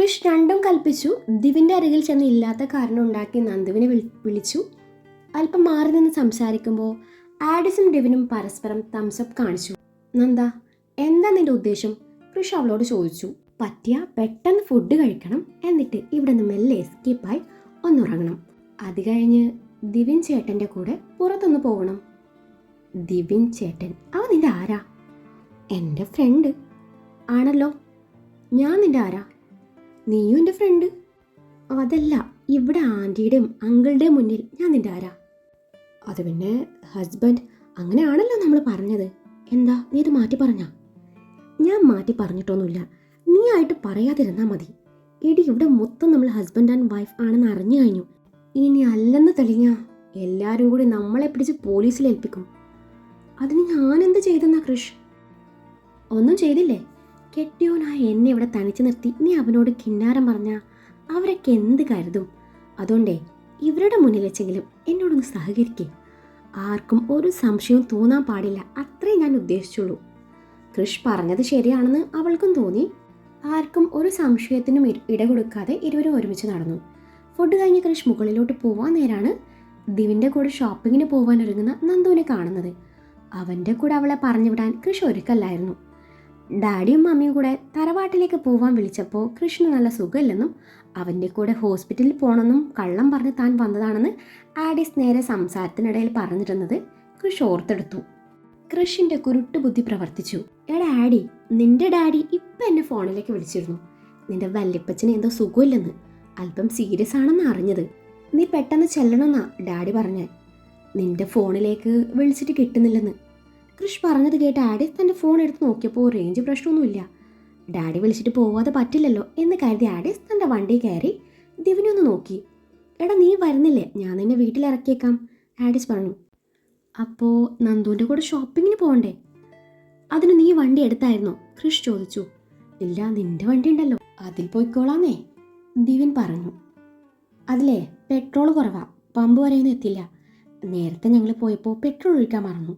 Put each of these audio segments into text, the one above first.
കൃഷ് രണ്ടും കൽപ്പിച്ചു. ദിവിൻ്റെ അരികിൽ ചെന്ന് ഇല്ലാത്ത കാരണം ഉണ്ടാക്കി നന്ദുവിനെ വിളിച്ചു. അല്പം മാറി നിന്ന് സംസാരിക്കുമ്പോൾ ആഡിസും ഡിവിനും പരസ്പരം തംസപ്പ് കാണിച്ചു. നന്ദ, എന്താ നിന്റെ ഉദ്ദേശം? കൃഷ് അവളോട് ചോദിച്ചു. പറ്റിയ പെട്ടെന്ന് ഫുഡ് കഴിക്കണം, എന്നിട്ട് ഇവിടെ നിന്ന് മെല്ലെ എസ്കേപ്പായി ഒന്നുറങ്ങണം. അത് കഴിഞ്ഞ് ദിവിൻ ചേട്ടൻ്റെ കൂടെ പുറത്തൊന്ന് പോകണം. ദിവിൻ ചേട്ടൻ? അവൻ നിന്റെ ആരാ? എൻ്റെ ഫ്രണ്ട്. ആണല്ലോ. ഞാൻ നിന്റെ ആരാ? നീയും എൻ്റെ ഫ്രണ്ട്. അതല്ല, ഇവിടെ ആൻറ്റിയുടെയും അങ്കിളുടെയും മുന്നിൽ ഞാൻ നിന്റെ ആരാ? അത് പിന്നെ ഹസ്ബൻഡ്. അങ്ങനെയാണല്ലോ നമ്മൾ പറഞ്ഞത്. എന്താ നീ ഇത് മാറ്റി പറഞ്ഞാ? ഞാൻ മാറ്റി പറഞ്ഞിട്ടൊന്നുമില്ല. നീ ആയിട്ട് പറയാതിരുന്നാൽ മതി. എടി, ഇവിടെ മൊത്തം നമ്മൾ ഹസ്ബൻഡ് ആൻഡ് വൈഫ് ആണെന്ന് അറിഞ്ഞു കഴിഞ്ഞു. ഇനി അല്ലെന്ന് തെളിഞ്ഞാ എല്ലാവരും കൂടി നമ്മളെ പിടിച്ച് പോലീസിൽ ഏൽപ്പിക്കും. അതിന് ഞാനെന്ത് ചെയ്തെന്നാ കൃഷ്? ഒന്നും ചെയ്തില്ലേ? കെട്ടിയോനായ എന്നെ ഇവിടെ തനിച്ചു നിർത്തി നീ അവനോട് കിന്നാരം പറഞ്ഞാൽ അവരൊക്കെ എന്ത് കരുതും? അതുകൊണ്ടേ ഇവരുടെ മുന്നിൽ വെച്ചെങ്കിലും എന്നോടൊന്ന് സഹകരിക്കേ. ആർക്കും ഒരു സംശയവും തോന്നാൻ പാടില്ല, അത്രേ ഞാൻ ഉദ്ദേശിച്ചുള്ളൂ. കൃഷ് പറഞ്ഞത് ശരിയാണെന്ന് അവൾക്കും തോന്നി. ആർക്കും ഒരു സംശയത്തിനും ഇട കൊടുക്കാതെ ഇരുവരും ഒരുമിച്ച് നടന്നു. ഫുഡ് കഴിഞ്ഞ് കൃഷ് മുകളിലോട്ട് പോവാൻ നേരാണ് ദിവിൻ്റെ കൂടെ ഷോപ്പിങ്ങിന് പോകാൻ ഒരുങ്ങുന്ന നന്ദുവിനെ കാണുന്നത്. അവൻ്റെ കൂടെ അവളെ പറഞ്ഞു വിടാൻ കൃഷ് ഒരുക്കല്ലായിരുന്നു. ഡാഡിയും മമ്മിയും കൂടെ തറവാട്ടിലേക്ക് പോവാൻ വിളിച്ചപ്പോൾ കൃഷ്ണന് നല്ല സുഖമില്ലെന്നും അവൻ്റെ കൂടെ ഹോസ്പിറ്റലിൽ പോകണമെന്നും കള്ളം പറഞ്ഞ് താൻ വന്നതാണെന്ന് ആഡിസ് നേരെ സംസാരത്തിനിടയിൽ പറഞ്ഞിരുന്നത് കൃഷ് ഓർത്തെടുത്തു. കൃഷിൻ്റെ കുരുട്ട് ബുദ്ധി പ്രവർത്തിച്ചു. എടാ ആഡി, നിന്റെ ഡാഡി ഇപ്പം എന്നെ ഫോണിലേക്ക് വിളിച്ചിരുന്നു. നിന്റെ വല്യപ്പച്ചന് എന്തോ സുഖമില്ലെന്ന്, അല്പം സീരിയസ് ആണെന്ന് അറിഞ്ഞത്. നീ പെട്ടെന്ന് ചെല്ലണമെന്നാ ഡാഡി പറഞ്ഞേ. നിന്റെ ഫോണിലേക്ക് വിളിച്ചിട്ട് കിട്ടുന്നില്ലെന്ന്. കൃഷ് പറഞ്ഞത് കേട്ട് ആഡിസ് തൻ്റെ ഫോൺ എടുത്ത് നോക്കിയപ്പോൾ റേഞ്ച് പ്രശ്നമൊന്നുമില്ല. ഡാഡി വിളിച്ചിട്ട് പോവാതെ പറ്റില്ലല്ലോ എന്ന് കരുതി ആഡിസ് തൻ്റെ വണ്ടി കയറി ദിവിനെ ഒന്ന് നോക്കി. എടാ, നീ വരുന്നില്ലേ? ഞാൻ നിന്നെ വീട്ടിലിറക്കിയേക്കാം, ആഡിസ് പറഞ്ഞു. അപ്പോൾ നന്ദുവിൻ്റെ കൂടെ ഷോപ്പിങ്ങിന് പോകണ്ടേ? അതിന് നീ വണ്ടി എടുത്തായിരുന്നോ? കൃഷ് ചോദിച്ചു. ഇല്ല, നിന്റെ വണ്ടി ഉണ്ടല്ലോ, അതിൽ പോയിക്കോളാന്നേ ദിവിൻ പറഞ്ഞു. അതിലേ പെട്രോൾ കുറവാ, പമ്പ് വരെയൊന്നും എത്തില്ല. നേരത്തെ ഞങ്ങൾ പോയപ്പോൾ പെട്രോൾ ഒഴിക്കാൻ മറന്നു,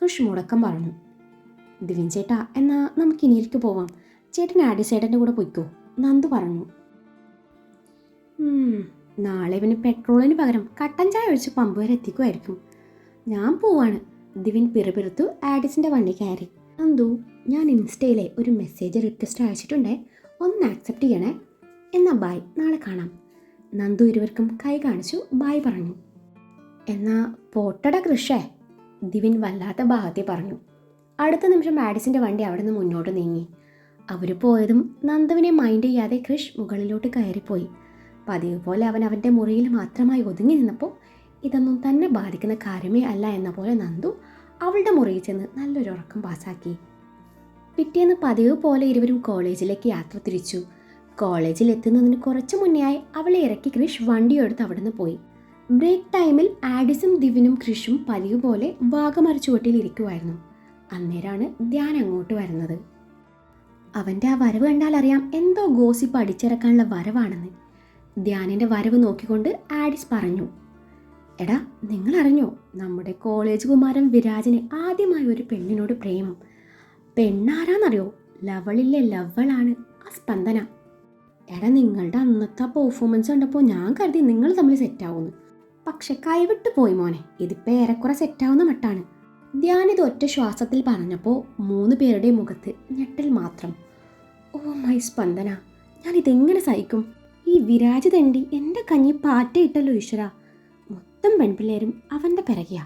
കൃഷ് മുടക്കം പറഞ്ഞു. ദിവിൻ ചേട്ടാ, എന്നാ നമുക്ക് ഇനിയിലേക്ക് പോവാം. ചേട്ടൻ ആഡിസ് ചേട്ടൻ്റെ കൂടെ പോയിക്കോ, നന്ദു പറഞ്ഞു. നാളെ ഇവന് പെട്രോളിന് പകരം കട്ടൻ ചായ ഒഴിച്ച് പമ്പ് വരെ എത്തിക്കുമായിരിക്കും. ഞാൻ പോവാണ്, ദിവിൻ പിറുപിറുത്തു ആഡിസിൻ്റെ വണ്ടി കയറി. നന്ദു, ഞാൻ ഇൻസ്റ്റയിലെ ഒരു മെസ്സേജ് റിക്വസ്റ്റ് അയച്ചിട്ടുണ്ടേ, ഒന്ന് ആക്സെപ്റ്റ് ചെയ്യണേ. എന്നാ ബായ്, നാളെ കാണാം. നന്ദു ഇരുവർക്കും കൈ കാണിച്ചു ബായ് പറഞ്ഞു. എന്നാ പോട്ടട കൃഷേ, ദിവിൻ വല്ലാത്ത ഭാഗത്തെ പറഞ്ഞു. അടുത്ത നിമിഷം ആഡിസിൻ്റെ വണ്ടി അവിടെ നിന്ന് മുന്നോട്ട് നീങ്ങി. അവർ പോയതും നന്ദുവിനെ മൈൻഡ് ചെയ്യാതെ കൃഷ് മുകളിലോട്ട് കയറിപ്പോയി. പതിവ് പോലെ അവൻ അവൻ്റെ മുറിയിൽ മാത്രമായി ഒതുങ്ങി നിന്നപ്പോൾ ഇതൊന്നും തന്നെ ബാധിക്കുന്ന കാര്യമേ അല്ല എന്ന പോലെ നന്ദു അവളുടെ മുറിയിൽ ചെന്ന് നല്ലൊരു ഉറക്കം പാസാക്കി. പിറ്റേന്ന് പതിവ് പോലെ ഇരുവരും കോളേജിലേക്ക് യാത്ര തിരിച്ചു. കോളേജിൽ എത്തുന്നതിന് കുറച്ച് മുന്നെയായി അവളെ ഇറക്കി കൃഷ് വണ്ടിയെടുത്ത് അവിടെ നിന്ന് പോയി. ബ്രേക്ക് ടൈമിൽ ആഡിസും ദിവിനും കൃഷും പതിവ് പോലെ വാഗമര ചുവട്ടിൽ ഇരിക്കുമായിരുന്നു. അന്നേരമാണ് ധ്യാൻ അങ്ങോട്ട് വരുന്നത്. അവൻ്റെ ആ വരവ് കണ്ടാൽ അറിയാം എന്തോ ഗോസിപ്പ് അടിച്ചിറക്കാനുള്ള വരവാണെന്ന്. ധ്യാനിൻ്റെ വരവ് നോക്കിക്കൊണ്ട് ആഡിസ് പറഞ്ഞു. എടാ, നിങ്ങൾ അറിഞ്ഞോ, നമ്മുടെ കോളേജ് കുമാരൻ വിരാജിന് ആദ്യമായി ഒരു പെണ്ണിനോട് പ്രേമം. പെണ്ണാരാന്നറിയോ? ലവളിലെ ലവളാണ്, ആ സ്പന്ദന. എടാ, നിങ്ങളുടെ അന്നത്തെ പെർഫോമൻസ് കണ്ടപ്പോൾ ഞാൻ കരുതി നിങ്ങൾ തമ്മിൽ സെറ്റാവുന്നു. പക്ഷെ കൈവിട്ട് പോയി മോനെ, ഇതിപ്പോൾ ഏറെക്കുറെ സെറ്റാവുന്ന മട്ടാണ്. ധ്യാൻ ഇത് ഒറ്റ ശ്വാസത്തിൽ പറഞ്ഞപ്പോൾ 3 പേരുടെ മുഖത്ത് ഞെട്ടൽ മാത്രം. ഓ മൈ സ്പന്ദന, ഞാനിതെങ്ങനെ സഹിക്കും? ഈ വിരാജ് തണ്ടി എൻ്റെ കഞ്ഞി പാറ്റയിട്ടല്ലോ ഈശ്വര. മൊത്തം പെൺപിള്ളേരും അവൻ്റെ പിറകിയാ,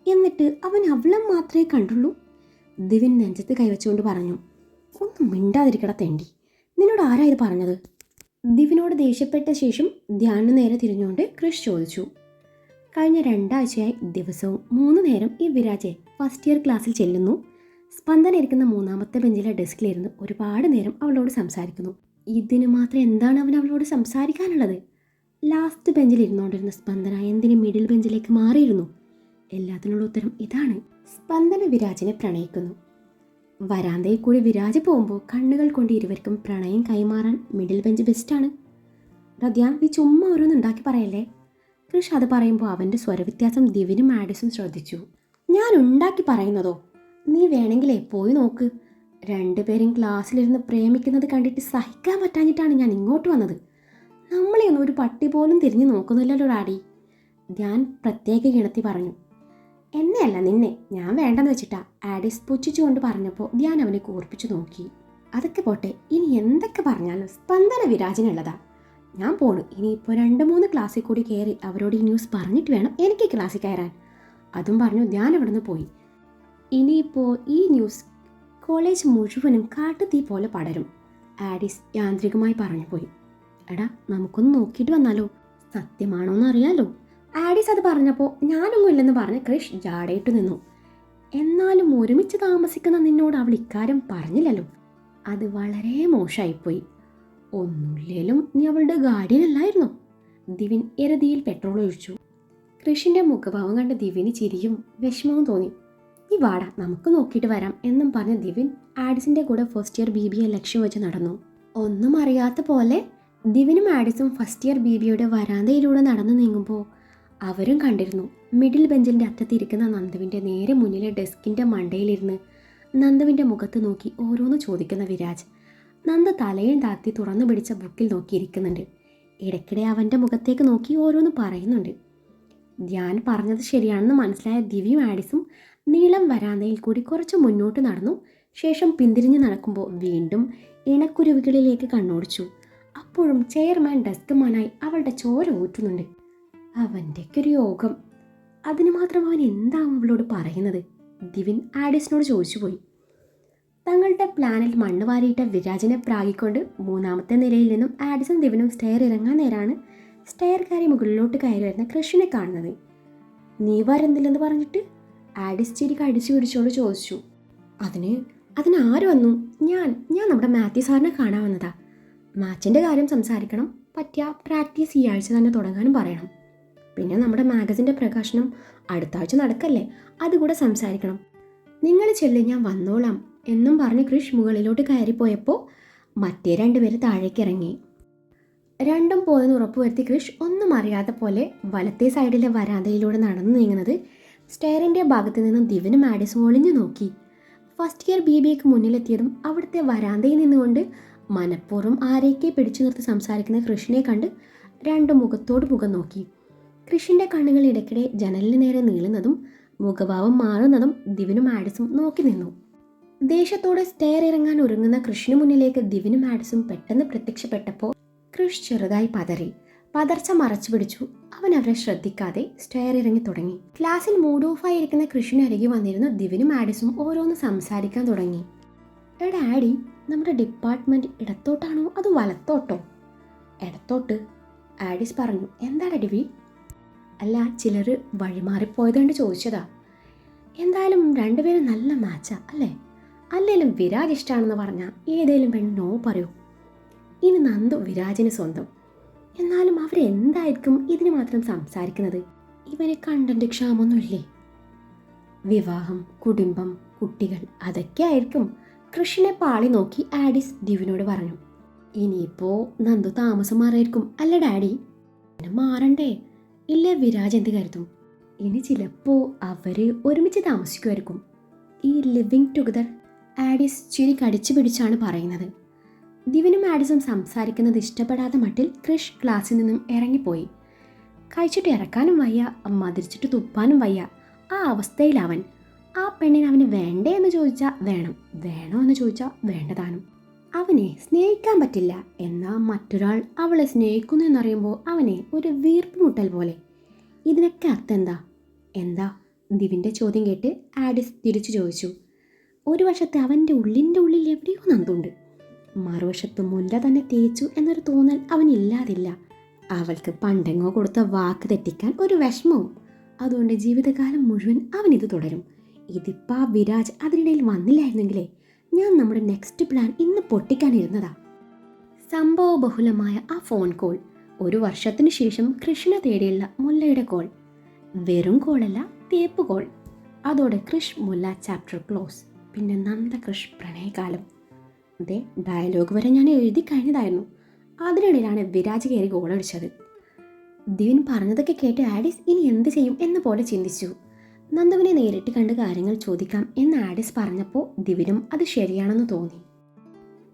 എന്നിട്ട് അവൻ അവളെ മാത്രമേ കണ്ടുള്ളൂ. ദിവിൻ നെഞ്ചത്ത് കൈവച്ചുകൊണ്ട് പറഞ്ഞു. ഒന്നും മിണ്ടാതിരിക്കട തെണ്ടി, നിന്നോട് ആരാ ഇത് പറഞ്ഞത്? ദിവിനോട് ദേഷ്യപ്പെട്ട ശേഷം ധ്യാനു നേരെ തിരിഞ്ഞുകൊണ്ട് കൃഷ് ചോദിച്ചു. കഴിഞ്ഞ 2 ആഴ്ചയായി ദിവസവും 3 നേരം ഈ വിരാജെ ഫസ്റ്റ് ഇയർ ക്ലാസ്സിൽ ചെല്ലുന്നു. സ്പന്ദന ഇരിക്കുന്ന 3ാമത്തെ ബെഞ്ചിലെ ഡെസ്കിലിരുന്ന് ഒരുപാട് നേരം അവളോട് സംസാരിക്കുന്നു. ഇതിന് മാത്രം എന്താണ് അവൻ അവളോട് സംസാരിക്കാനുള്ളത്? ലാസ്റ്റ് ബെഞ്ചിൽ ഇരുന്നുകൊണ്ടിരുന്ന സ്പന്ദന എന്തിന് മിഡിൽ ബെഞ്ചിലേക്ക് മാറിയിരുന്നു? എല്ലാത്തിനുള്ള ഉത്തരം ഇതാണ്. സ്പന്ദന വിരാജിനെ പ്രണയിക്കുന്നു. വരാന്തയിൽ കൂടി വിരാജ് പോകുമ്പോൾ കണ്ണുകൾ കൊണ്ട് ഇരുവർക്കും പ്രണയം കൈമാറാൻ മിഡിൽ ബെഞ്ച് ബെസ്റ്റാണ്. ധ്യാൻ, നീ ചുമ്മാ ഓരോന്ന് ഉണ്ടാക്കി പറയല്ലേ. കൃഷ് അത് പറയുമ്പോൾ അവൻ്റെ സ്വരവ്യത്യാസം ദിവിനും ആഡിസും ശ്രദ്ധിച്ചു. ഞാൻ ഉണ്ടാക്കി പറയുന്നതോ? നീ വേണമെങ്കിലേ പോയി നോക്ക്. രണ്ടുപേരും ക്ലാസ്സിലിരുന്ന് പ്രേമിക്കുന്നത് കണ്ടിട്ട് സഹിക്കാൻ പറ്റാഞ്ഞിട്ടാണ് ഞാൻ ഇങ്ങോട്ട് വന്നത്. നമ്മളെ ഒന്നും ഒരു പട്ടി പോലും തിരിഞ്ഞു നോക്കുന്നില്ലല്ലോ ഡാഡി, ഞാൻ പ്രത്യേക ഗണത്തി പറഞ്ഞു. എന്നെയല്ല നിന്നെ, ഞാൻ വേണ്ടെന്ന് വെച്ചിട്ടാ, ആഡിസ് പുച്ഛിച്ചുകൊണ്ട് പറഞ്ഞപ്പോൾ ധ്യാൻ അവനെ കൂർപ്പിച്ചു നോക്കി. അതൊക്കെ പോട്ടെ, ഇനി എന്തൊക്കെ പറഞ്ഞാലും സ്പന്ദന വിരാജിനുള്ളതാ. ഞാൻ പോണു. ഇനിയിപ്പോൾ 2-3 ക്ലാസ്സിൽ കൂടി കയറി അവരോട് ഈ ന്യൂസ് പറഞ്ഞിട്ട് വേണം എനിക്ക് ക്ലാസ്സിൽ കയറാൻ. അതും പറഞ്ഞു ധ്യാൻ അവിടെ നിന്ന് പോയി. ഇനിയിപ്പോൾ ഈ ന്യൂസ് കോളേജ് മുഴുവനും കാട്ടുതീ പോലെ പടരും, ആഡിസ് യാന്ത്രികമായി പറഞ്ഞു പോയി. എടാ, നമുക്കൊന്ന് നോക്കിയിട്ട് വന്നാലോ, സത്യമാണോന്ന് അറിയാലോ. ആഡിസ് അത് പറഞ്ഞപ്പോൾ ഞാനൊന്നും ഇല്ലെന്ന് പറഞ്ഞ് ക്രിഷ് ജാടയിട്ട് നിന്നു. എന്നാലും ഒരുമിച്ച് താമസിക്കുന്ന നിന്നോട് അവൾ ഇക്കാര്യം പറഞ്ഞില്ലല്ലോ, അത് വളരെ മോശമായിപ്പോയി. ഒന്നുമില്ലേലും നീ അവളുടെ ഗാർഡിയനല്ലായിരുന്നോ? ദിവിൻ എരുതിയിൽ പെട്രോൾ ഒഴിച്ചു. ക്രിഷിന്റെ മുഖഭാവം കണ്ട് ദിവിന് ചിരിയും വിഷമവും തോന്നി. ഈ വാടാ, നമുക്ക് നോക്കിയിട്ട് വരാം എന്നും പറഞ്ഞ് ദിവിൻ ആഡിസിന്റെ കൂടെ ഫസ്റ്റ് ഇയർ BBA ലക്ഷ്യം വെച്ച് നടന്നു. ഒന്നും അറിയാത്ത പോലെ ദിവിനും ആഡിസും ഫസ്റ്റ് ഇയർ BBAയുടെ വരാന്തയിലൂടെ നടന്നു നീങ്ങുമ്പോൾ അവരും കണ്ടിരുന്നു മിഡിൽ ബെഞ്ചിന്റെ അറ്റത്തിരിക്കുന്ന നന്ദുവിന്റെ നേരെ മുന്നിലെ ഡെസ്കിന്റെ മണ്ടയിലിരുന്ന് നന്ദുവിന്റെ മുഖത്ത് നോക്കി ഓരോന്ന് ചോദിക്കുന്ന വിരാജ്. നന്ദ തലയും താത്തി തുറന്നു പിടിച്ച ബുക്കിൽ നോക്കിയിരിക്കുന്നുണ്ട്. ഇടയ്ക്കിടെ അവൻ്റെ മുഖത്തേക്ക് നോക്കി ഓരോന്ന് പറയുന്നുണ്ട്. ധ്യാൻ പറഞ്ഞത് ശരിയാണെന്ന് മനസ്സിലായ ദിവ്യയും ആഡിസും നീളം വരാന്തയിൽ കൂടി കുറച്ച് മുന്നോട്ട് നടന്നു. ശേഷം പിന്തിരിഞ്ഞ് നടക്കുമ്പോൾ വീണ്ടും ഇണക്കുരുവികളിലേക്ക് കണ്ണോടിച്ചു. അപ്പോഴും ചെയർമാൻ ഡെസ്ക്മാനായി അവളുടെ ചോര ഊറ്റുന്നുണ്ട്. അവൻ്റെയൊക്കെ ഒരു യോഗം. അതിന് മാത്രം അവൻ എന്താവും അവളോട് പറയുന്നത്? ദിവ്യൻ ആഡിസിനോട് ചോദിച്ചു പോയി. തങ്ങളുടെ പ്ലാനിൽ മണ്ണ് വാരിയിട്ട വിരാജിനെ പ്രാഗിക്കൊണ്ട് 3ാമത്തെ നിലയിൽ നിന്നും ആഡിസും ദിവനും സ്റ്റെയർ ഇറങ്ങാൻ നേരാണ് സ്റ്റെയർ കയറി മുകളിലോട്ട് കയറി വരുന്ന കൃഷിനെ കാണുന്നത്. നീ വരെന്തില്ലെന്ന് പറഞ്ഞിട്ട് ആഡിസ് ചിരി കടിച്ചു പിടിച്ചോണ്ട് ചോദിച്ചു. അതിന് ആര് വന്നു? ഞാൻ നമ്മുടെ മാത്യു സാറിനെ കാണാൻ വന്നതാ. മാച്ചിൻ്റെ കാര്യം സംസാരിക്കണം, പറ്റിയ പ്രാക്ടീസ് ഈ ആഴ്ച തന്നെ തുടങ്ങാനും പറയണം. പിന്നെ നമ്മുടെ മാഗസിൻ്റെ പ്രകാശനം അടുത്ത ആഴ്ച നടക്കല്ലേ, അതുകൂടെ സംസാരിക്കണം. നിങ്ങൾ ചെല്ല്, ഞാൻ വന്നോളാം എന്നും പറഞ്ഞ് കൃഷ് മുകളിലോട്ട് കയറിപ്പോയപ്പോൾ മറ്റേ 2 പേര് താഴേക്ക് ഇറങ്ങി. രണ്ടും പോയെന്ന് ഉറപ്പുവരുത്തി കൃഷ് ഒന്നും അറിയാത്ത പോലെ വലത്തേ സൈഡിലെ വരാന്തയിലൂടെ നടന്നു നീങ്ങുന്നത് സ്റ്റെയറിൻ്റെ ഭാഗത്ത് നിന്നും ദിവനും ആഡിസും ഒളിഞ്ഞു നോക്കി. ഫസ്റ്റ് ഇയർ BBAക്ക് മുന്നിലെത്തിയതും അവിടുത്തെ വരാന്തയിൽ നിന്നുകൊണ്ട് മനഃപൂർവ്വം ആരെയൊക്കെ പിടിച്ചു നിർത്തി സംസാരിക്കുന്ന കൃഷിനെ കണ്ട് 2 മുഖത്തോട് മുഖം നോക്കി. കൃഷിൻ്റെ കണ്ണുകൾ ഇടയ്ക്കിടെ ജനലിന് നേരെ നീളുന്നതും മുഖഭാവം മാറുന്നതും ദിവനും ആഡിസും നോക്കി നിന്നു. ദേഷ്യത്തോടെ സ്റ്റെയർ ഇറങ്ങാൻ ഒരുങ്ങുന്ന കൃഷിന് മുന്നിലേക്ക് ദിവനും ആഡിസും പെട്ടെന്ന് പ്രത്യക്ഷപ്പെട്ടപ്പോൾ കൃഷ് ചെറുതായി പതറി. പതർച്ച മറച്ചു പിടിച്ചു. അവൻ അവരെ ശ്രദ്ധിക്കാതെ സ്റ്റെയർ ഇറങ്ങി തുടങ്ങി. ക്ലാസ്സിൽ മൂഡ് ഓഫായിരിക്കുന്ന കൃഷിന് അരികെ വന്നിരുന്ന ദിവനും ആഡിസും ഓരോന്ന് സംസാരിക്കാൻ തുടങ്ങി. എടാ ആഡി, നമ്മുടെ ഡിപ്പാർട്ട്മെന്റ് ഇടത്തോട്ടാണോ അതോ വലത്തോട്ടോ? ഇടത്തോട്ട്, ആഡിസ് പറഞ്ഞു. എന്താണ് ഡിവി? അല്ല, ചിലർ വഴിമാറിപ്പോയതുകൊണ്ട് ചോദിച്ചതാ. എന്തായാലും 2 പേരും നല്ല മാച്ചാ അല്ലേ? അല്ലേലും വിരാജ് ഇഷ്ടമാണെന്ന് പറഞ്ഞാൽ ഏതേലും പെണ്ണ് നോ പറയൂ. ഇനി നന്ദു വിരാജിന് സ്വന്തം. എന്നാലും അവരെന്തായിരിക്കും ഇതിന് മാത്രം സംസാരിക്കുന്നത്? ഇവന് കണ്ടന്റ് ക്ഷാമൊന്നുമില്ലേ? വിവാഹം, കുടുംബം, കുട്ടികൾ, അതൊക്കെ ആയിരിക്കും. കൃഷിനെ പാളി നോക്കി ആഡിസ് ദിവനോട് പറഞ്ഞു. ഇനിയിപ്പോൾ നന്ദു താമസം മാറിയിരിക്കും അല്ലേ ഡാഡി? മാറണ്ടേ? ഇല്ലേ വിരാജ് എന്ത് കരുതും? ഇനി ചിലപ്പോൾ അവര് ഒരുമിച്ച് താമസിക്കുമായിരിക്കും. ഈ ലിവിങ് ടുഗദർ. ആഡിസ് ചിരി കടിച്ചു പിടിച്ചാണ് പറയുന്നത്. ദിവനും ആഡിസും സംസാരിക്കുന്നത് ഇഷ്ടപ്പെടാത്ത മട്ടിൽ കൃഷ് ക്ലാസ്സിൽ നിന്നും ഇറങ്ങിപ്പോയി. കഴിച്ചിട്ട് ഇറക്കാനും വയ്യ, മതിരിച്ചിട്ട് തുപ്പാനും വയ്യ. ആ അവസ്ഥയിലവൻ. ആ പെണ്ണിന് അവന് വേണ്ടേ എന്ന് ചോദിച്ചാൽ വേണം, വേണോ എന്ന് ചോദിച്ചാൽ വേണ്ടതാനും. അവനെ സ്നേഹിക്കാൻ പറ്റില്ല, എന്നാൽ മറ്റൊരാൾ അവളെ സ്നേഹിക്കുന്നു എന്നറിയുമ്പോൾ അവനെ ഒരു വീർപ്പ് മുട്ടൽ പോലെ. ഇതിനൊക്കെ അർത്ഥം എന്താ? ദിവിൻ്റെ ചോദ്യം കേട്ട് ആഡിസ് തിരിച്ചു ചോദിച്ചു. ഒരു വശത്ത് അവൻ്റെ ഉള്ളിൽ എവിടെയോ നന്ദുണ്ട്, മറുവശത്ത് മുല്ല തന്നെ തേച്ചു എന്നൊരു തോന്നൽ അവനില്ലാതില്ല. അവൾക്ക് പണ്ടെങ്ങോ കൊടുത്ത വാക്ക് തെറ്റിക്കാൻ ഒരു വിഷമവും. അതുകൊണ്ട് ജീവിതകാലം മുഴുവൻ അവനിത് തുടരും. ഇതിപ്പോൾ വിരാജ് അതിനിടയിൽ വന്നില്ലായിരുന്നെങ്കിലേ ഞാൻ നമ്മുടെ നെക്സ്റ്റ് പ്ലാൻ ഇന്ന് പൊട്ടിക്കാനിരുന്നതാ. സംഭവബഹുലമായ ആ ഫോൺ കോൾ. 1 വർഷത്തിനു ശേഷം കൃഷിനെ തേടിയുള്ള മുല്ലയുടെ കോൾ. വെറും കോളല്ല, തേപ്പ് കോൾ. അതോടെ കൃഷ് മുല്ല ചാപ്റ്റർ ക്ലോസ്. പിന്നെ നന്ദ കൃഷ് പ്രണയകാലം. അതെ, ഡയലോഗ് വരെ ഞാൻ എഴുതി കഴിഞ്ഞതായിരുന്നു. അതിനിടയിലാണ് വിരാജ് കയറി ഗോളടിച്ചത്. ദിവൻ പറഞ്ഞതൊക്കെ കേട്ട് ആഡിസ് ഇനി എന്ത് ചെയ്യും എന്ന പോലെ ചിന്തിച്ചു. നന്ദുവിനെ നേരിട്ട് കണ്ട് കാര്യങ്ങൾ ചോദിക്കാം എന്ന് ആഡിസ് പറഞ്ഞപ്പോൾ ദിവനും അത് ശരിയാണെന്ന് തോന്നി.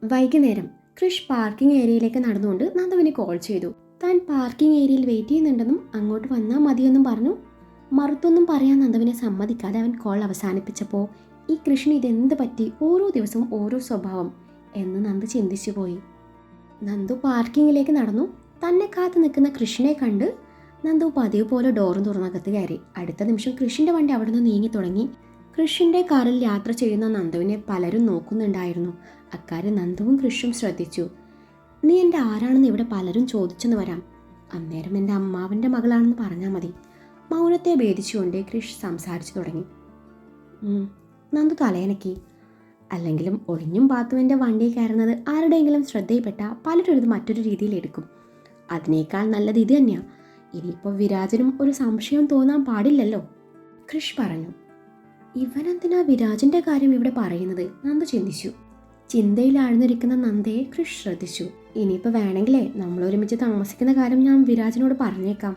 വൈകുന്നേരം ക്രിഷ് പാർക്കിംഗ് ഏരിയയിലേക്ക് നടന്നുകൊണ്ട് നന്ദുവിനെ കോൾ ചെയ്തു. താൻ പാർക്കിംഗ് ഏരിയയിൽ വെയിറ്റ് ചെയ്യുന്നുണ്ടെന്നും അങ്ങോട്ട് വന്നാൽ മതിയെന്നും പറഞ്ഞു. മറുത്തൊന്നും പറയാൻ നന്ദുവിനെ സമ്മതിക്കാതെ അവൻ കോൾ അവസാനിപ്പിച്ചപ്പോൾ ഈ കൃഷ്ണന് ഇതെന്ത് പറ്റി, ഓരോ ദിവസവും ഓരോ സ്വഭാവം എന്ന് നന്ദു ചിന്തിച്ചു പോയി. നന്ദു പാർക്കിങ്ങിലേക്ക് നടന്നു. തന്നെ കാത്തു നിൽക്കുന്ന കൃഷ്ണനെ കണ്ട് നന്ദു പതിവ് പോലെ ഡോറും തുറന്നകത്ത് കയറി. അടുത്ത നിമിഷം കൃഷിൻ്റെ വണ്ടി അവിടെ നിന്ന് നീങ്ങി തുടങ്ങി. കൃഷിൻ്റെ കാറിൽ യാത്ര ചെയ്യുന്ന നന്ദുവിനെ പലരും നോക്കുന്നുണ്ടായിരുന്നു. അക്കാര്യം നന്ദുവും കൃഷും ശ്രദ്ധിച്ചു. നീ എൻ്റെ ആരാണെന്ന് ഇവിടെ പലരും ചോദിച്ചെന്ന് വരാം. അന്നേരം എൻ്റെ അമ്മാവൻ്റെ മകളാണെന്ന് പറഞ്ഞാൽ മതി. മൗനത്തെ ഭേദിച്ചുകൊണ്ട് കൃഷ് സംസാരിച്ചു തുടങ്ങി. നന്ദു തലയനക്കി. അല്ലെങ്കിലും ഒഴിഞ്ഞും പാത്തുവിൻ്റെ വണ്ടിയിൽ കയറുന്നത് ആരുടെയെങ്കിലും ശ്രദ്ധയിൽപ്പെട്ട പലരും ഇത് മറ്റൊരു രീതിയിൽ എടുക്കും. അതിനേക്കാൾ നല്ലത് ഇത് തന്നെയാണ്. ഇനിയിപ്പോൾ വിരാജനും ഒരു സംശയം തോന്നാൻ പാടില്ലല്ലോ, കൃഷ് പറഞ്ഞു. ഇവനെന്തിനാ വിരാജിൻ്റെ കാര്യം ഇവിടെ പറയുന്നത്? നന്ദു ചിന്തിച്ചു. ചിന്തയിൽ ആഴ്ന്നിരിക്കുന്ന നന്ദയെ കൃഷ് ശ്രദ്ധിച്ചു. ഇനിയിപ്പോൾ വേണമെങ്കിലേ നമ്മൾ ഒരുമിച്ച് താമസിക്കുന്ന കാര്യം ഞാൻ വിരാജിനോട് പറഞ്ഞേക്കാം.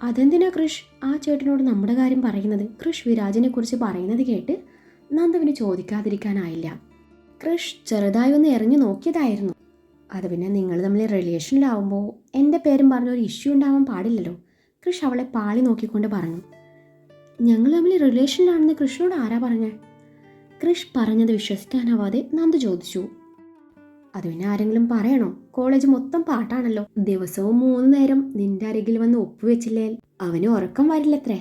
അതെന്തിനാ കൃഷ് ആ ചേട്ടനോട് നമ്മുടെ കാര്യം പറയുന്നത്? കൃഷ് വിരാജിനെ കുറിച്ച് പറയുന്നത് കേട്ട് നന്ദുവിന് ചോദിക്കാതിരിക്കാനായില്ല. കൃഷ് ചെറുതായി ഒന്ന് എറിഞ്ഞു നോക്കിയതായിരുന്നു. അത് പിന്നെ നിങ്ങൾ തമ്മിൽ റിലേഷനിലാവുമ്പോൾ എൻ്റെ പേരും പറഞ്ഞൊരു ഇഷ്യൂ ഉണ്ടാവാൻ പാടില്ലല്ലോ, കൃഷ് അവളെ പാളി നോക്കിക്കൊണ്ട് പറഞ്ഞു. ഞങ്ങൾ തമ്മിൽ റിലേഷനിലാണെന്ന് കൃഷിനോട് ആരാ പറഞ്ഞേ? കൃഷ് പറഞ്ഞത് വിശ്വസിക്കാനാവാതെ നന്ദു ചോദിച്ചു. അത് പിന്നെ ആരെങ്കിലും പറയണോ? കോളേജ് മൊത്തം പാട്ടാണല്ലോ. ദിവസവും 3 നേരം നിന്റെ അരികിൽ വന്ന് ഒപ്പുവെച്ചില്ലേ അവന് ഉറക്കം വരില്ലത്രേ.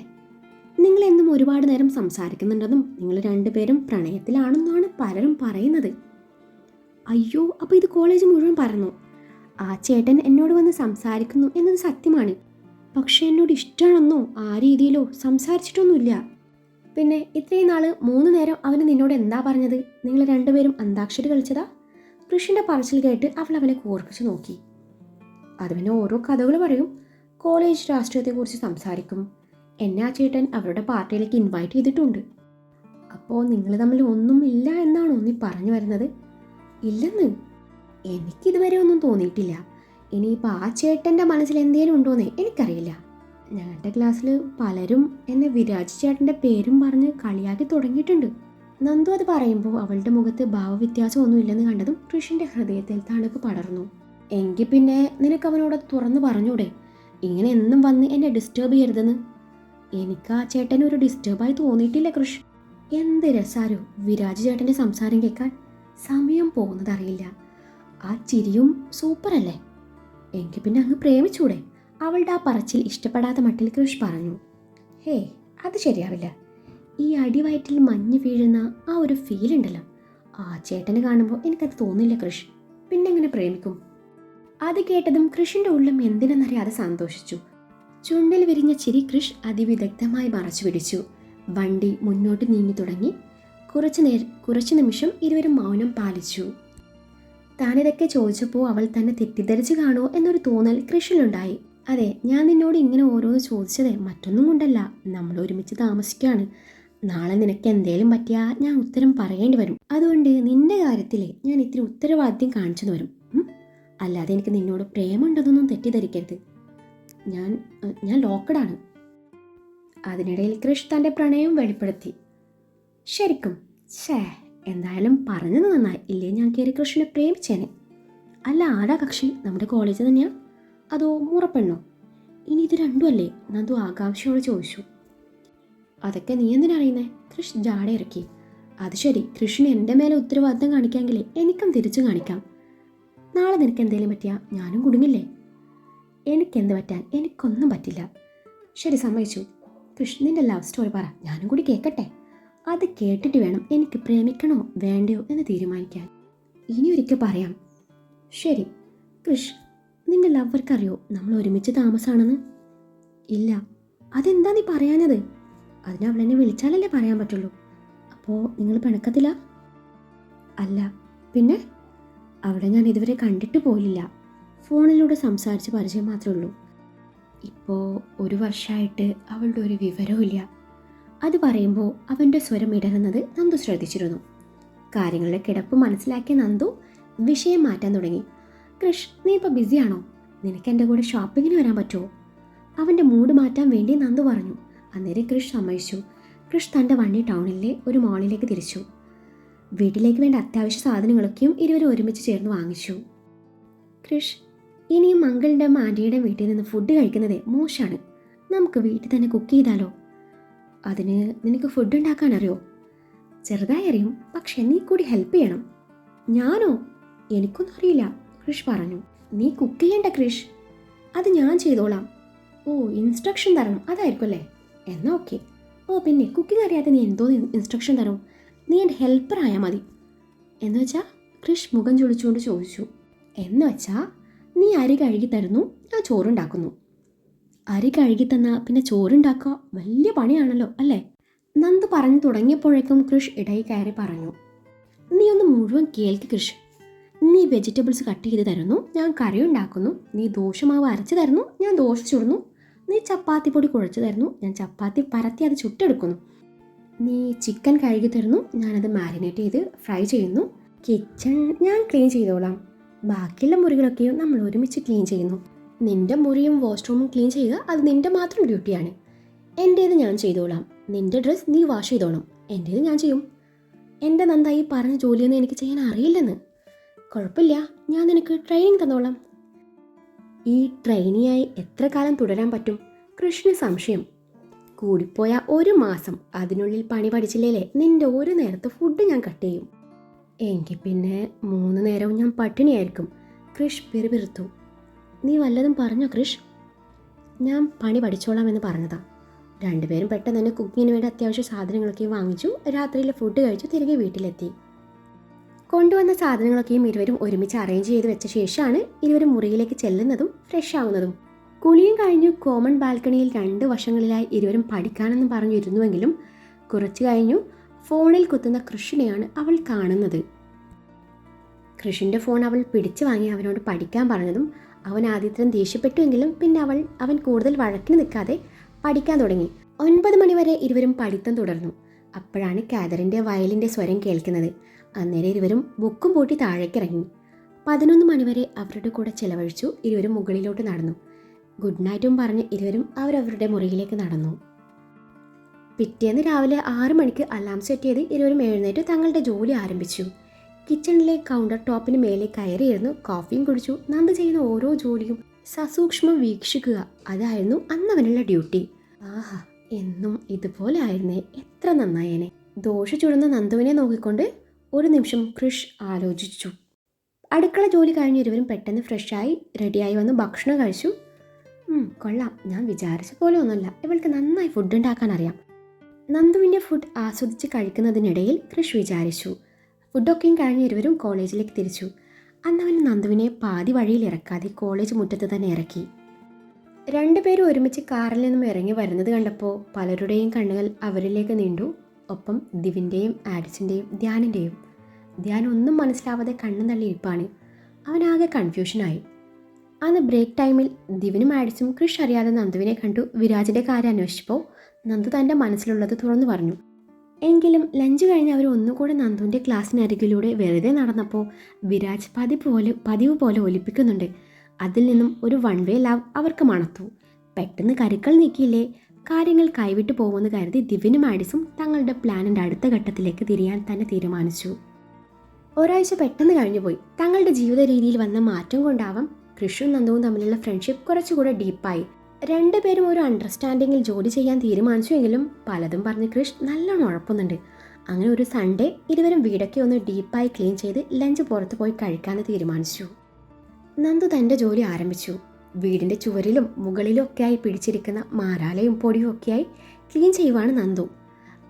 നിങ്ങൾ എന്നും ഒരുപാട് നേരം സംസാരിക്കുന്നുണ്ടെന്നും നിങ്ങൾ രണ്ടുപേരും പ്രണയത്തിലാണെന്നാണ് പലരും പറയുന്നത്. അയ്യോ, അപ്പോൾ ഇത് കോളേജ് മുഴുവൻ പറഞ്ഞു. ആ ചേട്ടൻ എന്നോട് വന്ന് സംസാരിക്കുന്നു എന്നത് സത്യമാണ്. പക്ഷെ എന്നോട് ഇഷ്ടമാണെന്നോ ആ രീതിയിലോ സംസാരിച്ചിട്ടൊന്നുമില്ല. പിന്നെ ഇത്രയും നാൾ 3 നേരം അവന് നിന്നോട് എന്താ പറഞ്ഞത്? നിങ്ങൾ രണ്ടുപേരും അന്താക്ഷരി കളിച്ചതാ? കൃഷിൻ്റെ പറച്ചിൽ കേട്ട് അവൾ അവനെ കൂർപ്പിച്ച് നോക്കി. അത് പിന്നെ ഓരോ കഥകൾ പറയും. കോളേജ് രാഷ്ട്രീയത്തെക്കുറിച്ച് സംസാരിക്കും. എന്നെ ആ ചേട്ടൻ അവരുടെ പാർട്ടിയിലേക്ക് ഇൻവൈറ്റ് ചെയ്തിട്ടുണ്ട്. അപ്പോൾ നിങ്ങൾ തമ്മിൽ ഒന്നും ഇല്ല എന്നാണോ നീ പറഞ്ഞു വരുന്നത്? ഇല്ലെന്ന് എനിക്കിതുവരെ ഒന്നും തോന്നിയിട്ടില്ല. ഇനിയിപ്പോൾ ആ ചേട്ടൻ്റെ മനസ്സിൽ എന്തെങ്കിലും ഉണ്ടോയെന്നേ എനിക്കറിയില്ല. ഞങ്ങളുടെ ക്ലാസ്സിൽ പലരും എന്നെ വിരാജ് ചേട്ടൻ്റെ പേരും പറഞ്ഞ് കളിയാക്കി തുടങ്ങിയിട്ടുണ്ട്. നന്ദു അത് പറയുമ്പോൾ അവളുടെ മുഖത്ത് ഭാവവ്യത്യാസം ഇല്ലെന്ന് കണ്ടതും കൃഷിൻ്റെ ഹൃദയത്തിൽ തണുപ്പ് പടർന്നു. എങ്കിൽ പിന്നെ നിനക്ക് അവനോട് തുറന്നു പറഞ്ഞൂടെ, ഇങ്ങനെ എന്നും വന്ന് എന്നെ ഡിസ്റ്റർബ് ചെയ്യരുതെന്ന്? എനിക്ക് ആ ചേട്ടൻ ഒരു ഡിസ്റ്റർബായി തോന്നിയിട്ടില്ല കൃഷ്. എന്ത് രസാരോ വിരാജ് ചേട്ടൻ്റെ സംസാരം കേൾക്കാൻ. സമയം പോകുന്നതറിയില്ല. ആ ചിരിയും സൂപ്പറല്ലേ. എങ്കിൽ പിന്നെ അങ്ങ് പ്രേമിച്ചൂടെ? അവളുടെ ആ പറച്ചിൽ ഇഷ്ടപ്പെടാത്ത മട്ടിൽ കൃഷ് പറഞ്ഞു. ഹേ, അത് ശരിയാവില്ല. ഈ അടിവയറ്റിൽ മഞ്ഞ് വീഴുന്ന ആ ഒരു ഫീൽ ഉണ്ടല്ലോ, ആ ചേട്ടനെ കാണുമ്പോൾ എനിക്കത് തോന്നില്ല കൃഷ്. പിന്നെ എങ്ങനെ പ്രേമിക്കും? അത് കേട്ടതും കൃഷിൻ്റെ ഉള്ളം എന്തിനെന്നറിയാതെ സന്തോഷിച്ചു. ചുണ്ടിൽ വിരിഞ്ഞ ചിരി കൃഷ് അതിവിദഗ്ധമായി മറച്ചു പിടിച്ചു. വണ്ടി മുന്നോട്ട് നീങ്ങി തുടങ്ങി. കുറച്ചു നിമിഷം ഇരുവരും മൗനം പാലിച്ചു. താനിതൊക്കെ ചോദിച്ചപ്പോൾ അവൾ തന്നെ തെറ്റിദ്ധരിച്ചു കാണുമോ എന്നൊരു തോന്നൽ കൃഷിയിലുണ്ടായി. അതെ, ഞാൻ നിന്നോട് ഇങ്ങനെ ഓരോന്ന് ചോദിച്ചതേ മറ്റൊന്നും കൊണ്ടല്ല. നമ്മൾ ഒരുമിച്ച് താമസിക്കുകയാണ്. നാളെ നിനക്ക് എന്തേലും പറ്റിയാൽ ഞാൻ ഉത്തരം പറയേണ്ടി വരും. അതുകൊണ്ട് നിന്റെ കാര്യത്തിൽ ഞാൻ ഇത്തിരി ഉത്തരവാദിത്യം കാണിച്ചു വരും. അല്ലാതെ എനിക്ക് നിന്നോട് പ്രേമുണ്ടെന്നൊന്നും തെറ്റിദ്ധരിക്കരുത്. ഞാൻ ലോക്കഡാണ്. അതിനിടയിൽ കൃഷ് തൻ്റെ പ്രണയം വെളിപ്പെടുത്തി. ശരിക്കും? എന്തായാലും പറഞ്ഞത് നന്നായി. ഇല്ലേ ഞാൻ കയറി കൃഷിനെ പ്രേമിച്ചേനെ. അല്ല, ആരാ കക്ഷി? നമ്മുടെ കോളേജ് തന്നെയാ അതോ മുറപ്പെണ്ണോ? ഇനി ഇത് രണ്ടും അല്ലേ? നന്ദു ആകാംക്ഷയോട് ചോദിച്ചു. അതൊക്കെ നീ എന്തിനറിയുന്നേ? കൃഷ് ജാട ഇറക്കി. അത് ശരി, കൃഷിന് എൻ്റെ മേലെ ഉത്തരവാദിത്തം കാണിക്കാമെങ്കിലേ എനിക്കും തിരിച്ചു കാണിക്കാം. നാളെ നിനക്ക് എന്തെങ്കിലും പറ്റിയാൽ ഞാനും കുടുങ്ങില്ലേ? എനിക്കെന്ത് പറ്റാൻ? എനിക്കൊന്നും പറ്റില്ല. ശരി, സമ്മതിച്ചു. കൃഷ്, നിന്റെ ലവ് സ്റ്റോറി പറ, ഞാനും കൂടി കേൾക്കട്ടെ. അത് കേട്ടിട്ട് വേണം എനിക്ക് പ്രേമിക്കണോ വേണ്ടയോ എന്ന് തീരുമാനിക്കാൻ. ഇനി ഒരിക്കൽ പറയാം. ശരി. കൃഷ്, നിന്റെ ലവർക്കറിയോ നമ്മൾ ഒരുമിച്ച് താമസമാണെന്ന്? ഇല്ല. അതെന്താ നീ പറയാഞ്ഞത്? അതിന് അവളെന്നെ വിളിച്ചാലല്ലേ പറയാൻ പറ്റുള്ളൂ. അപ്പോൾ നിങ്ങൾ പിണക്കത്തില്ല? അല്ല. പിന്നെ? അവിടെ ഞാൻ ഇതുവരെ കണ്ടിട്ട് പോലില്ല. ഫോണിലൂടെ സംസാരിച്ച് പരിചയം മാത്രമേ ഉള്ളൂ. ഇപ്പോൾ 1 വർഷമായിട്ട് അവളുടെ ഒരു വിവരവും ഇല്ല. അത് പറയുമ്പോൾ അവൻ്റെ സ്വരം ഇടറുന്നത് നന്ദു ശ്രദ്ധിച്ചിരുന്നു. കാര്യങ്ങളുടെ കിടപ്പ് മനസ്സിലാക്കിയ നന്ദു വിഷയം മാറ്റാൻ തുടങ്ങി. കൃഷ്, നീ ഇപ്പോൾ ബിസിയാണോ? നിനക്ക് എൻ്റെ കൂടെ ഷോപ്പിങ്ങിന് വരാൻ പറ്റുമോ? അവൻ്റെ മൂഡ് മാറ്റാൻ വേണ്ടി നന്ദു പറഞ്ഞു. അന്നേരം കൃഷ് സമ്മതിച്ചു. കൃഷ് തൻ്റെ വണ്ടി ടൗണിലെ ഒരു മാളിലേക്ക് തിരിച്ചു. വീട്ടിലേക്ക് വേണ്ട അത്യാവശ്യ സാധനങ്ങളൊക്കെയും ഇരുവരും ഒരുമിച്ച് ചേർന്ന് വാങ്ങിച്ചു. കൃഷ്, ഇനിയും മംഗളിൻ്റെയും ആൻറ്റിയുടെയും വീട്ടിൽ നിന്ന് ഫുഡ് കഴിക്കുന്നത് മോശമാണ്. നമുക്ക് വീട്ടിൽ തന്നെ കുക്ക് ചെയ്താലോ? അതിന് നിനക്ക് ഫുഡ് ഉണ്ടാക്കാൻ അറിയോ? ചെറുതായി അറിയും, പക്ഷെ നീ കൂടി ഹെൽപ്പ് ചെയ്യണം. ഞാനോ? എനിക്കൊന്നും അറിയില്ല, കൃഷ് പറഞ്ഞു. നീ കുക്ക് ചെയ്യണ്ട കൃഷ്, അത് ഞാൻ ചെയ്തോളാം. ഓ, ഇൻസ്ട്രക്ഷൻ തരണം, അതായിരിക്കും അല്ലേ? എന്നാ ഓക്കെ. ഓ പിന്നെ കുക്കിംഗ് അറിയാതെ നീ എന്തോ ഇൻസ്ട്രക്ഷൻ തരും? നീ എൻ്റെ ഹെൽപ്പർ ആയാൽ മതി. എന്ന് വെച്ചാൽ കൃഷ് മുഖം ചുളിച്ചുകൊണ്ട് ചോദിച്ചു. എന്ന് വെച്ചാൽ നീ അരി കഴുകി തരുന്നു, ഞാൻ ചോറുണ്ടാക്കുന്നു. അരി കഴുകി തന്നാൽ പിന്നെ ചോറുണ്ടാക്കുക വലിയ പണിയാണല്ലോ അല്ലേ? നന്ദ് പറഞ്ഞു തുടങ്ങിയപ്പോഴേക്കും കൃഷ് ഇടയിൽ കയറി പറഞ്ഞു. നീ ഒന്ന് മുഴുവൻ കേൾക്ക് കൃഷ്. നീ വെജിറ്റബിൾസ് കട്ട് ചെയ്ത് തരുന്നു, ഞാൻ കറി ഉണ്ടാക്കുന്നു. നീ ദോശമാവ് അരച്ച് തരുന്നു, ഞാൻ ദോശ ചുടുന്നു. നീ ചപ്പാത്തി പൊടി കുഴച്ച് തരുന്നു, ഞാൻ ചപ്പാത്തി പരത്തി അത് ചുട്ടെടുക്കുന്നു. നീ ചിക്കൻ കഴുകി തരുന്നു, ഞാനത് മാരിനേറ്റ് ചെയ്ത് ഫ്രൈ ചെയ്യുന്നു. കിച്ചൺ ഞാൻ ക്ലീൻ ചെയ്തോളാം. ബാക്കിയുള്ള മുറികളൊക്കെയും നമ്മൾ ഒരുമിച്ച് ക്ലീൻ ചെയ്യുന്നു. നിൻ്റെ മുറിയും വാഷ്റൂമും ക്ലീൻ ചെയ്യുക അത് നിൻ്റെ മാത്രം ഡ്യൂട്ടിയാണ്. എൻ്റേത് ഞാൻ ചെയ്തോളാം. നിൻ്റെ ഡ്രസ്സ് നീ വാഷ് ചെയ്തോണം, എൻ്റേത് ഞാൻ ചെയ്യും. എൻ്റെ നന്നായി പറഞ്ഞ ജോലിയൊന്നും എനിക്ക് ചെയ്യാൻ അറിയില്ലെന്ന്. കുഴപ്പമില്ല, ഞാൻ നിനക്ക് ട്രെയിനിങ് തന്നോളാം. ഈ ട്രെയിനിയായി എത്ര കാലം തുടരാൻ പറ്റും? കൃഷ്ണന് സംശയം. കൂടിപ്പോയ 1 മാസം. അതിനുള്ളിൽ പണി പഠിച്ചില്ലേ നിൻ്റെ ഒരു നേരത്തെ ഫുഡ് ഞാൻ കട്ട് ചെയ്യും. എങ്കിൽ പിന്നെ 3 നേരവും ഞാൻ പട്ടിണിയായിരിക്കും. കൃഷ് പിറുപിറുത്തു. നീ വല്ലതും പറഞ്ഞോ കൃഷ്? ഞാൻ പണി പഠിച്ചോളാം എന്ന് പറഞ്ഞതാ. രണ്ടുപേരും പെട്ടെന്ന് തന്നെ കുക്കിങ്ങിന് വേണ്ടി അത്യാവശ്യ സാധനങ്ങളൊക്കെ വാങ്ങിച്ചു. രാത്രിയിലെ ഫുഡ് കഴിച്ചു തിരികെ വീട്ടിലെത്തി. കൊണ്ടുവന്ന സാധനങ്ങളൊക്കെയും ഇരുവരും ഒരുമിച്ച് അറേഞ്ച് ചെയ്ത് വെച്ച ശേഷമാണ് ഇരുവരും മുറിയിലേക്ക് ചെല്ലുന്നതും ഫ്രഷ് ആവുന്നതും. കുളിയും കഴിഞ്ഞു കോമൺ ബാൽക്കണിയിൽ 2 വശങ്ങളിലായി ഇരുവരും പഠിക്കാനെന്ന് പറഞ്ഞിരുന്നുവെങ്കിലും കുറച്ചു കഴിഞ്ഞു ഫോണിൽ കുത്തുന്ന കൃഷിനെയാണ് അവൾ കാണുന്നത്. കൃഷിൻ്റെ ഫോൺ അവൾ പിടിച്ചു വാങ്ങി അവനോട് പഠിക്കാൻ പറഞ്ഞതും അവൻ ആദ്യത്തിനും ദേഷ്യപ്പെട്ടുവെങ്കിലും പിന്നെ അവൻ കൂടുതൽ വഴക്കിന് നിൽക്കാതെ പഠിക്കാൻ തുടങ്ങി. 9 മണിവരെ ഇരുവരും പഠിത്തം തുടർന്നു. അപ്പോഴാണ് കാതറിൻ്റെ വയലിൻ്റെ സ്വരം കേൾക്കുന്നത്. അന്നേരം ഇരുവരും ബുക്കും പൂട്ടി താഴേക്കിറങ്ങി. 11 മണിവരെ അവരുടെ കൂടെ ചെലവഴിച്ചു. ഇരുവരും മുകളിലോട്ട് നടന്നു. ഗുഡ് നൈറ്റും പറഞ്ഞ് ഇരുവരും അവരവരുടെ മുറിയിലേക്ക് നടന്നു. പിറ്റേന്ന് രാവിലെ 6 മണിക്ക് അലാം സെറ്റ് ചെയ്ത് ഇരുവരും എഴുന്നേറ്റ് തങ്ങളുടെ ജോലി ആരംഭിച്ചു. കിച്ചണിലെ കൗണ്ടർ ടോപ്പിന് മേലെ കയറിയിരുന്നു കോഫിയും കുടിച്ചു. നന്ദ് ചെയ്യുന്ന ഓരോ ജോലിയും സസൂക്ഷ്മം വീക്ഷിക്കുക, അതായിരുന്നു അന്നവനുള്ള ഡ്യൂട്ടി. ആഹാ, എന്നും ഇതുപോലെ ആയിരുന്നേ എത്ര നന്നായേനെ. ദോശ ചുടുന്ന നന്ദുവിനെ നോക്കിക്കൊണ്ട് ഒരു നിമിഷം കൃഷ് ആലോചിച്ചു. അടുക്കള ജോലി കഴിഞ്ഞ് ഇരുവരും പെട്ടെന്ന് ഫ്രഷായി റെഡിയായി വന്ന് ഭക്ഷണം കഴിച്ചു. കൊള്ളാം, ഞാൻ വിചാരിച്ച പോലെ ഒന്നുമല്ല, ഇവൾക്ക് നന്നായി ഫുഡ് ഉണ്ടാക്കാൻ അറിയാം. നന്ദുവിൻ്റെ ഫുഡ് ആസ്വദിച്ച് കഴിക്കുന്നതിനിടയിൽ കൃഷ് വിചാരിച്ചു. ഫുഡൊക്കെയും കഴിഞ്ഞ് ഇരുവരും കോളേജിലേക്ക് തിരിച്ചു. അന്നവൻ നന്ദുവിനെ പാതി വഴിയിൽ ഇറക്കാതെ കോളേജ് മുറ്റത്ത് തന്നെ ഇറക്കി. രണ്ടുപേരും ഒരുമിച്ച് കാറിൽ നിന്നും ഇറങ്ങി വരുന്നത് കണ്ടപ്പോൾ പലരുടെയും കണ്ണുകൾ അവരിലേക്ക് നീണ്ടു. ഒപ്പം ദിവിൻ്റെയും ആഡിസിൻ്റെയും ധ്യാനിൻ്റെയും. ധ്യാൻ ഒന്നും മനസ്സിലാവാതെ കണ്ണും തള്ളിയിരിപ്പാണ്. അവനാകെ കൺഫ്യൂഷനായി. അന്ന് ബ്രേക്ക് ടൈമിൽ ദിവിനും ആഡിസും കൃഷ് അറിയാതെ നന്ദുവിനെ കണ്ടു വിരാജിൻ്റെ കാര്യം അന്വേഷിച്ചപ്പോൾ നന്ദു തൻ്റെ മനസ്സിലുള്ളത് തുറന്നു പറഞ്ഞു. എങ്കിലും ലഞ്ച് കഴിഞ്ഞ് അവർ ഒന്നുകൂടെ നന്ദുവിൻ്റെ ക്ലാസ്സിനരികിലൂടെ വെറുതെ നടന്നപ്പോൾ വിരാജ് പതിവ് പോലെ ഒലിപ്പിക്കുന്നുണ്ട്. അതിൽ നിന്നും ഒരു 1 വേ ലവ് അവർക്ക് മണത്തു. പെട്ടെന്ന് കരുക്കൾ നീക്കിയില്ലേ, കാര്യങ്ങൾ കൈവിട്ടു പോകുമെന്ന് കരുതി ദിവിനും ആഡിസും തങ്ങളുടെ പ്ലാനിൻ്റെ അടുത്ത ഘട്ടത്തിലേക്ക് തിരിയാൻ തന്നെ തീരുമാനിച്ചു. ഒരാഴ്ച പെട്ടെന്ന് കഴിഞ്ഞുപോയി. തങ്ങളുടെ ജീവിത രീതിയിൽ വന്ന മാറ്റം കൊണ്ടാവാം കൃഷും നന്ദുവും തമ്മിലുള്ള ഫ്രണ്ട്ഷിപ്പ് കുറച്ചുകൂടെ ഡീപ്പായി. രണ്ടുപേരും ഒരു അണ്ടർസ്റ്റാൻഡിങ്ങിൽ ജോലി ചെയ്യാൻ തീരുമാനിച്ചുവെങ്കിലും പലതും പറഞ്ഞ് കൃഷ് നല്ലോണം ഉഴപ്പുന്നുണ്ട്. അങ്ങനെ ഒരു സൺഡേ ഇരുവരും വീടൊക്കെ ഒന്ന് ഡീപ്പായി ക്ലീൻ ചെയ്ത് ലഞ്ച് പുറത്ത് പോയി കഴിക്കാമെന്ന് തീരുമാനിച്ചു. നന്ദു തൻ്റെ ജോലി ആരംഭിച്ചു. വീടിൻ്റെ ചുവരിലും മുകളിലും ഒക്കെയായി പിടിച്ചിരിക്കുന്ന മാരാലയും പൊടിയും ഒക്കെയായി ക്ലീൻ ചെയ്യുവാണ്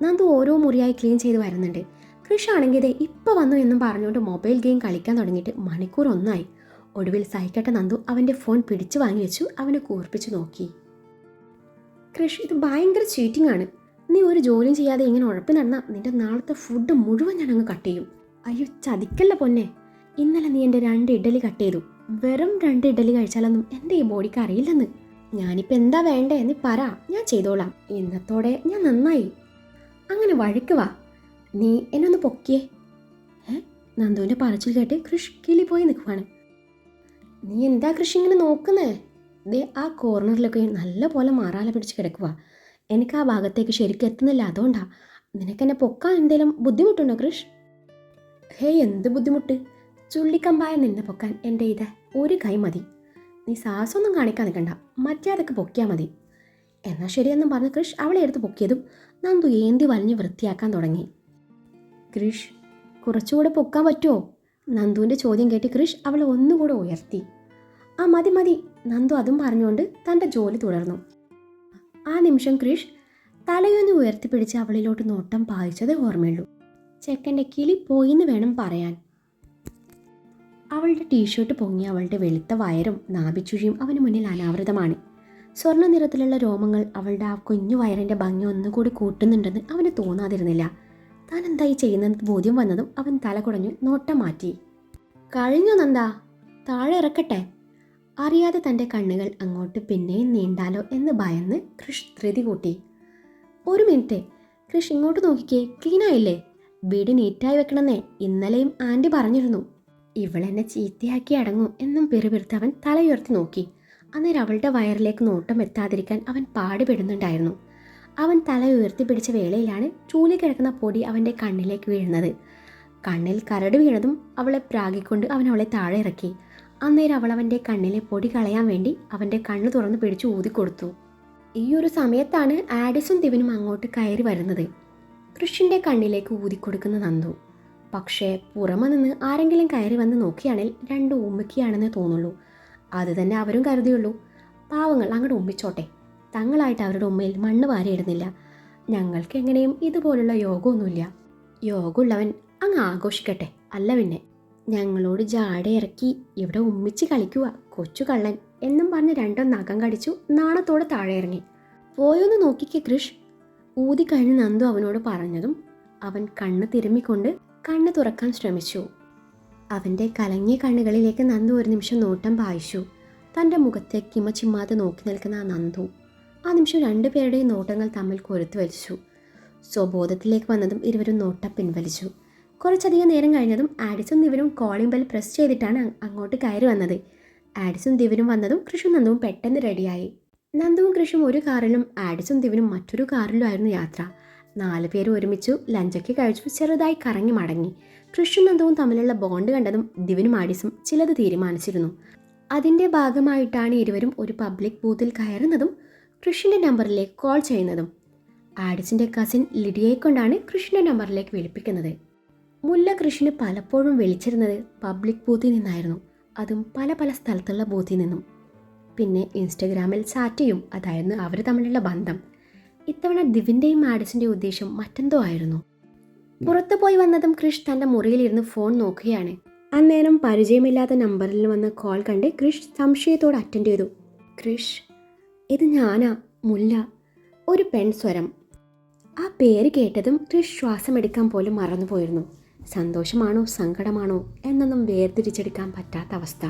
നന്ദു ഓരോ മുറിയായി ക്ലീൻ ചെയ്ത് വരുന്നുണ്ട്. കൃഷ് ആണെങ്കിൽ ഇതേ ഇപ്പോൾ വന്നു എന്നും പറഞ്ഞുകൊണ്ട് മൊബൈൽ ഗെയിം കളിക്കാൻ തുടങ്ങിയിട്ട് മണിക്കൂർ 1 ആയി. ഒടുവിൽ സഹിക്കട്ട നന്ദു അവൻ്റെ ഫോൺ പിടിച്ചു വാങ്ങി വെച്ചു. അവനെ കൂർപ്പിച്ചു നോക്കി. കൃഷ്, ഇത് ഭയങ്കര ചീറ്റിംഗ് ആണ്. നീ ഒരു ജോലിയും ചെയ്യാതെ ഇങ്ങനെ ഉഴപ്പി നടന്നാൽ നിന്റെ നാളത്തെ ഫുഡ് മുഴുവൻ ഞാൻ അങ്ങ് കട്ട് ചെയ്യും. അയ്യോ, ചതിക്കല്ല പൊന്നെ. ഇന്നലെ നീ എൻ്റെ 2 ഇഡ്ഡലി കട്ട് ചെയ്തു. വെറും 2 ഇഡ്ഡലി കഴിച്ചാലൊന്നും എൻ്റെ ഈ ബോഡിക്ക് അറിയില്ലെന്ന്. ഞാനിപ്പോൾ എന്താ വേണ്ടേ എന്ന് പറ, ഞാൻ ചെയ്തോളാം. ഇന്നത്തോടെ ഞാൻ നന്നായി. അങ്ങനെ വഴിക്ക് വാ. നീ എന്നെ ഒന്ന് പൊക്കിയേ. നന്ദുവിൻ്റെ പറച്ചിൽ കേട്ട് കൃഷ് കിളി പോയി നിൽക്കുവാണ്. നീ എന്താ കൃഷി ഇങ്ങനെ നോക്കുന്നേ? ദേ ആ കോർണറിലൊക്കെ നല്ല പോലെ മാറാല പിടിച്ച് കിടക്കുക. എനിക്ക് ആ ഭാഗത്തേക്ക് ശരിക്കും എത്തുന്നില്ല, അതുകൊണ്ടാ. നിനക്കെന്നെ പൊക്കാൻ എന്തെങ്കിലും ബുദ്ധിമുട്ടുണ്ടോ കൃഷ്? ഹേയ്, എന്ത് ബുദ്ധിമുട്ട്? ചുള്ളിക്കമ്പായ നിന്നെ പൊക്കാൻ എൻ്റെ ഇത് ഒരു കൈ മതി. നീ സാഹസമൊന്നും കാണിക്കാൻ നിൽക്കണ്ട, മറ്റേതൊക്കെ പൊക്കിയാൽ മതി. എന്നാൽ ശരിയെന്നും പറഞ്ഞ് കൃഷ് അവളെ എടുത്ത് പൊക്കിയതും നന്ദു ഏന്തി വലിഞ്ഞ് വൃത്തിയാക്കാൻ തുടങ്ങി. കൃഷ്, കുറച്ചുകൂടെ പൊക്കാൻ പറ്റുമോ? നന്ദുവിൻ്റെ ചോദ്യം കേട്ട് കൃഷ് അവളെ ഒന്നുകൂടെ ഉയർത്തി. ആ മതി മതി, നന്ദു അതും പറഞ്ഞുകൊണ്ട് തൻ്റെ ജോലി തുടർന്നു. ആ നിമിഷം കൃഷ് തലയൊന്ന് ഉയർത്തിപ്പിടിച്ച് അവളിലോട്ട് നോട്ടം പായിച്ചതേ ഓർമ്മയുള്ളൂ. ചെക്കൻ്റെ കിളി പോയിന്ന് വേണം പറയാൻ. അവളുടെ ടീഷർട്ട് പൊങ്ങി അവളുടെ വെളുത്ത വയറും നാഭിച്ചുഴിയും അവന് മുന്നിൽ അനാവൃതമാണ്. സ്വർണ്ണ നിറത്തിലുള്ള രോമങ്ങൾ അവളുടെ ആ കുഞ്ഞു വയറിൻ്റെ ഭംഗി ഒന്നുകൂടി കൂട്ടുന്നുണ്ടെന്ന് അവന് തോന്നാതിരുന്നില്ല. താൻ എന്തായി ചെയ്യുന്നത് ബോധ്യം വന്നതും അവൻ തല കുടഞ്ഞു നോട്ടം മാറ്റി. കഴിഞ്ഞു നന്ദാ, താഴെ ഇറക്കട്ടെ? അറിയാതെ തൻ്റെ കണ്ണുകൾ അങ്ങോട്ട് പിന്നെയും നീണ്ടാലോ എന്ന് ഭയന്ന് കൃഷ് ധൃതി കൂട്ടി. ഒരു മിനിറ്റ്, കൃഷ് ഇങ്ങോട്ട് നോക്കിക്കേ, ക്ലീനായില്ലേ? വീട് നീറ്റായി വെക്കണമെന്നേ ഇന്നലെയും ആൻറ്റി പറഞ്ഞിരുന്നു. ഇവളെന്നെ ചീത്തയാക്കി അടങ്ങും എന്നും പിറുപിറുത്ത് അവൻ തലയുയർത്തി നോക്കി. അന്നേരം അവളുടെ വയറിലേക്ക് നോട്ടം എത്താതിരിക്കാൻ അവൻ പാടുപെടുന്നുണ്ടായിരുന്നു. അവൻ തല ഉയർത്തിപ്പിടിച്ച വേളയിലാണ് ചൂലി കിടക്കുന്ന പൊടി അവൻ്റെ കണ്ണിലേക്ക് വീഴുന്നത്. കണ്ണിൽ കരട് വീണതും അവളെ പ്രാഗിക്കൊണ്ട് അവൻ അവളെ താഴെ ഇറക്കി. അന്നേരം അവൾ അവൻ്റെ കണ്ണിലെ പൊടി കളയാൻ വേണ്ടി അവൻ്റെ കണ്ണ് തുറന്ന് പിടിച്ച് ഊതിക്കൊടുത്തു. ഈ ഒരു സമയത്താണ് ആഡിസും ദിവനും അങ്ങോട്ട് കയറി വരുന്നത്. കൃഷിൻ്റെ കണ്ണിലേക്ക് ഊതിക്കൊടുക്കുന്ന നന്ദു. പക്ഷേ പുറമെ നിന്ന് ആരെങ്കിലും കയറി വന്ന് നോക്കിയാണെങ്കിൽ രണ്ട് ഉമ്മയ്ക്കാണെന്നേ തോന്നുള്ളൂ. അത് തന്നെ അവരും കരുതിയുള്ളൂ. പാവങ്ങൾ അങ്ങോട്ട് ഉമ്മിച്ചോട്ടെ, തങ്ങളായിട്ട് അവരുടെ ഉമ്മയിൽ മണ്ണ് വാരിയിടുന്നില്ല. ഞങ്ങൾക്ക് എങ്ങനെയും ഇതുപോലുള്ള യോഗമൊന്നുമില്ല. യോഗമുള്ളവൻ അങ്ങ് ആഘോഷിക്കട്ടെ, അല്ല പിന്നെ. ഞങ്ങളോട് ജാട ഇറക്കി ഇവിടെ ഉമ്മിച്ച് കളിക്കുക കൊച്ചു കള്ളൻ എന്നും പറഞ്ഞ് രണ്ടോ നഖം കടിച്ചു നാണത്തോടെ താഴെ ഇറങ്ങി. പോയൊന്ന് നോക്കിക്കേ കൃഷ്, ഊതിക്കഴിഞ്ഞ് നന്ദു അവനോട് പറഞ്ഞതും അവൻ കണ്ണ് തിരുമ്മിക്കൊണ്ട് കണ്ണ് തുറക്കാൻ ശ്രമിച്ചു. അവൻ്റെ കലങ്ങിയ കണ്ണുകളിലേക്ക് നന്ദു ഒരു നിമിഷം നോട്ടം പായിച്ചു. തൻ്റെ മുഖത്തേക്ക് കിമ ചിമ്മാതെ നോക്കി നിൽക്കുന്ന ആ നന്ദു ആ നിമിഷം രണ്ടുപേരുടെയും നോട്ടങ്ങൾ തമ്മിൽ കൊരുത്തു വലിച്ചു. സ്വബോധത്തിലേക്ക് വന്നതും ഇരുവരും നോട്ടം പിൻവലിച്ചു. കുറച്ചധികം നേരം കഴിഞ്ഞതും ആഡിസും ദിവനും കോളിംഗ് ബെൽ പ്രസ് ചെയ്തിട്ടാണ് അങ്ങോട്ട് കയറി വന്നത്. ആഡിസും ദിവനും വന്നതും കൃഷും നന്ദുവും പെട്ടെന്ന് റെഡിയായി. നന്ദുവും കൃഷും ഒരു കാറിലും ആഡിസും ദിവനും മറ്റൊരു കാറിലുമായിരുന്നു യാത്ര. 4 പേരും ഒരുമിച്ചു ലഞ്ചൊക്കെ കഴിച്ചു ചെറുതായി കറങ്ങി മടങ്ങി. കൃഷും നന്ദുവും തമ്മിലുള്ള ബോണ്ട് കണ്ടതും ദിവനും ആഡിസും ചിലത് തീരുമാനിച്ചിരുന്നു. അതിൻ്റെ ഭാഗമായിട്ടാണ് ഇരുവരും ഒരു പബ്ലിക് ബൂത്തിൽ കയറുന്നതും കൃഷിൻ്റെ നമ്പറിലേക്ക് കോൾ ചെയ്യുന്നതും. ആഡിസിൻ്റെ കസിൻ ലിഡിയയെ കൊണ്ടാണ് കൃഷിൻ്റെ നമ്പറിലേക്ക് വിളിപ്പിക്കുന്നത്. മുല്ല കൃഷിന് പലപ്പോഴും വിളിച്ചിരുന്നത് പബ്ലിക് ബൂത്തിൽ നിന്നായിരുന്നു, അതും പല പല സ്ഥലത്തുള്ള ബൂത്തിൽ നിന്നും. പിന്നെ ഇൻസ്റ്റഗ്രാമിൽ ചാറ്റ് ചെയ്യും, അതായിരുന്നു അവർ തമ്മിലുള്ള ബന്ധം. ഇത്തവണ ദിവിൻ്റെയും ആഡിസിൻ്റെ ഉദ്ദേശം മറ്റെന്തോ ആയിരുന്നു. പുറത്തു പോയി വന്നതും കൃഷ് തൻ്റെ മുറിയിലിരുന്ന് ഫോൺ നോക്കുകയാണ്. അന്നേരം പരിചയമില്ലാത്ത നമ്പറിൽ വന്ന കോൾ കണ്ട് കൃഷ് സംശയത്തോടെ അറ്റൻഡ് ചെയ്തു. കൃഷ്, ഇത് ഞാനാ, മുല്ല. ഒരു പെൺസ്വരം. ആ പേര് കേട്ടതും കൃഷ് ശ്വാസമെടുക്കാൻ പോലും മറന്നുപോയിരുന്നു. സന്തോഷമാണോ സങ്കടമാണോ എന്നൊന്നും വേർതിരിച്ചെടുക്കാൻ പറ്റാത്ത അവസ്ഥ.